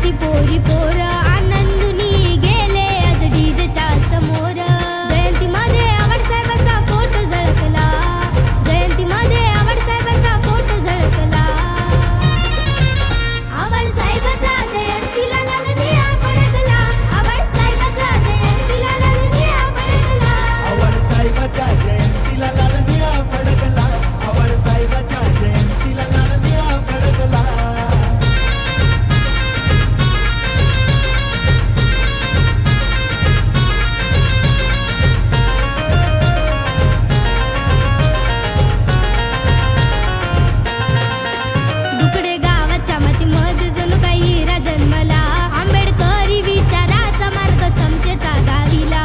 ती पोरी पोर आनंदुनी गेले आज डीजेच्या समोर. जयंतीमध्ये आवड साहेबाचा फोटो झळकला, जयंतीमध्ये आवड साहेबाचा फोटो झळकला. आवड साहेबाच्या जयंतीला लालनिया फडकला, आवड साहेबाच्या जयंतीला लालनिया फडकला. आवड साहेबाच्या जयंतीला लाल निळा फडकला, आवड साहेबाच्या जयंतीला लाल निळा फडकला. दुकडे गावाच्या मातीमध्ये जणू काही हिरा जन्मला, आंबेडकरी विचाराचा मार्ग समतेचा गाविला.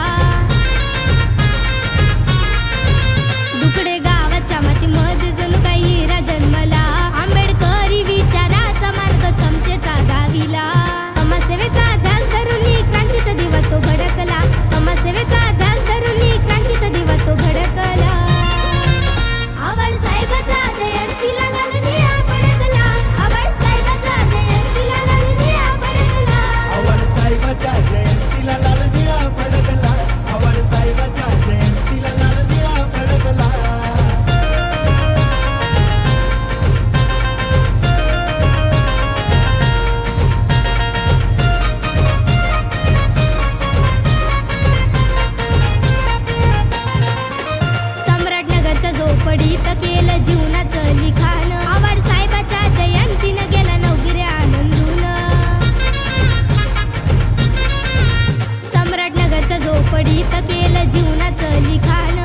दुकडे गावाच्या मातीमध्ये जणू काही हिरा जन्मला, आंबेडकरी विचाराचा मार्ग समतेचा गाविला. समाजसेवेचा ध्यास धरून क्रांतीचा दिवा तो भडकला, समाजसेवेचा ध्यास धरून क्रांतीचा दिवा तो भडकला. आवड साहेबाच्या जयंतीला लालनिया फडकला, आवड साहेबाच्या जयंतीला लालनिया फडकला. आवड साहेबाच्या जयंतीला लाल निळा फडकला, आवड साहेबाच्या जयंतीला लाल निळा फडकला. सम्राटनगरच्या झोपडीत केलं जीवनाचं लिखाण, आवड साहेबाच्या जयंतीनं गेला नवगिरे आनंदून. सम्राटनगरच्या झोपडीत केलं जीवनाचं लिखाण,